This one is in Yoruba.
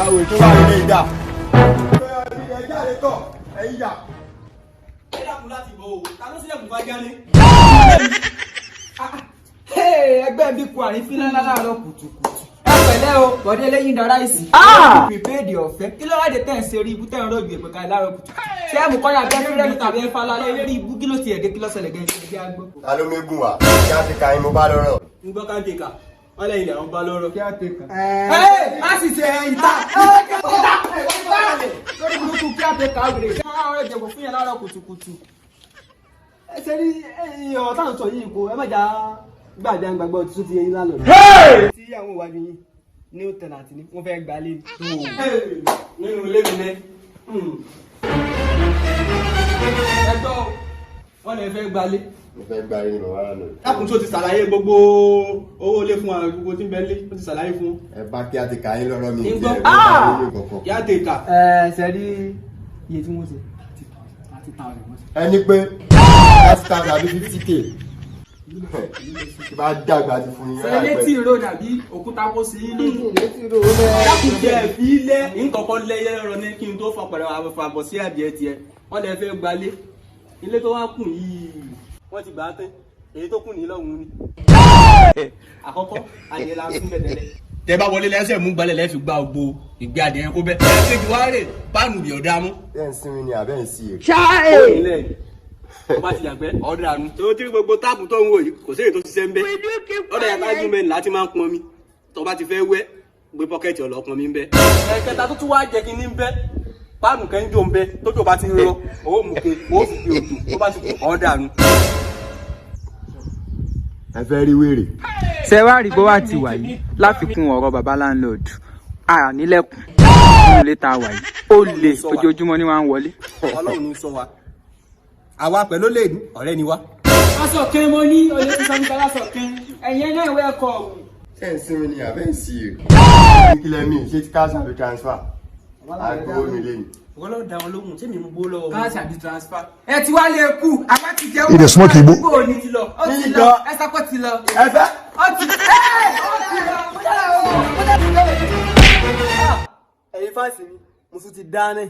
àwẹ̀ tó wà nílé ìdá. ẹ jáde tọ̀ ẹ̀yìn yà. ẹ dàkún láti bọ̀ o ta ló sílẹ̀ kò bá jáde. ẹgbẹ́ bí kú àrífín náà láàárọ̀ kùtùkùtù. ẹ pẹ̀lẹ́ o bọ̀dé lẹ́yìn dára ìsì. pípéèdì ọ̀fẹ́ kí ló wá dé tẹ̀ ń ṣe orí ibú tẹ̀ ń rọ̀jù èpè ká láàárọ̀ kùtù. ṣé ẹ mú kọ́lá bẹ́ẹ̀ fúrẹ́mì tàbí ẹ falá lórí ibú kí ló ti ẹ̀dẹ́ kí lọ́sẹ̀lẹ̀ gẹ́gẹ́ ta ló mégùn wá kí á ti ka yín mo bá lọ́rọ̀. ń gbọ́ káńtìkà wọ́n lẹ́yìn lẹ́wọ̀n bá lọ́rọ̀. kí á tẹ̀ kàn. á sì ṣe ìta. lórí burúkú kí á tẹ̀ kàn ágbèrè. ṣé wọ́n á jẹ̀bọ̀ fún yẹn láàárọ̀ kùtùkùtù. ẹ ṣe rí ọ̀rọ̀ táwọn sọ yìí kó ẹ má jà gbàgbé gbàgbọ́ tó ti yẹn lálọ́. tí àwọn ìwádìí yín ní òtẹ̀lá àti ní wọ́n fẹ́ gbalé nínú ilé mi ní. ẹgbọ́ wọn lè fẹ́ gbalé. mo fẹ́ gba yín lọ wàrà lọ. dákun tó ti ṣàlàyé gbogbo owó ilé fún wa gbogbo tí ń bẹ lé ó ti ṣàlàyé fún. ẹ bá kí á ti ka yín lọ́rọ̀ mi ń ìdí gbọ́ ẹ̀ ló bá yín ní kọ̀kọ̀. yá tèkà. ṣe rí iye tí wọ́n ṣe láti ta ọ̀rẹ́ wọn. ẹni pé láti ta tàbí 50k bá dàgbà ti fún yín. ṣe létí ìró dàbí òkúta kó sí ilé. létí ìró dákun jẹ ẹbí ilé nǹkankan lẹyẹ rọ ní kí n tó fọpẹrẹ àbọ̀ sí adìẹ tiẹ̀ wọ́n lè fẹ́ gbalé ilé tó wá kùn yìí wọ́n ti gbà á tán èyí tó kùn ní lọ́hùn ni. àkọ́kọ́ adìẹ la sún bẹ̀ tẹ́lẹ̀. tẹ bá wọlé lẹ́sẹ̀ mú gbalẹ̀ lẹ́fi gba ògbó ìgbé adìẹ kó bẹ́. ẹ̀ẹ́dẹ́gbẹ̀jì wá rè páànù bí ọ̀dà mú. bẹ́ẹ̀ ń sinmi ni àbẹ́ ń sí i. tó bá ti yàgbẹ́ ọ̀dà àánú. tó tí gbogbo táàpù tó ń wò yìí kò sí èyí tó ṣiṣẹ́ ń bẹ́. ọ̀dà yàtọ̀ ajú mẹ́rin láti máa ń pọn mi. tó bá ti fẹ́ wẹ́ gbé pọ́kẹ́tì ọ̀lọ́pọn mi ń bẹ́. ẹ̀kẹta tó tún wá jẹ́ kí ní ń bẹ́. páànù kẹ́ ń jó ń bẹ́ tójó bá ti ń rọ owó mú ke owó fi fi òtù tó bá ti kú ọ̀dà àánú. ẹ fẹ́ rí wèrè. ṣé wàá rí bó wà ti wà yìí láfikún ọ̀rọ̀ baba landlord nílẹ̀kùn nínú ilé tá a wà yìí ó lè ojoojúmọ́ ni wọ́n á wọlé. Ọlọ́run ní sọ wa àwa pẹ̀lú lè ní ọ̀rẹ́ ni wá. aṣọ kan mo ní olè tí sọ́nùkọ́ lásọ kan ẹ̀yẹn náà ìwé ẹ̀kọ́ ọ̀hún. ṣé ń sinmi ni àbẹ́ ń sí i. kílẹ̀ mi ṣé ti káàsì àbí transfer. àgbo mi lé ni. wọ́n lọ́ọ́ da wọn lóhùn tí mi mú gbó lọ́wọ́. káàsì àbí transfer. ẹ ti wá lè kú àbá ti jẹ́ It is smoke igbo. ó ní ti lọ ó ti lọ ẹ sápọ̀ ti lọ. ẹ fẹ́. ó ti lọ ẹ̀yin fáǹsì mi mo tún ti dáná.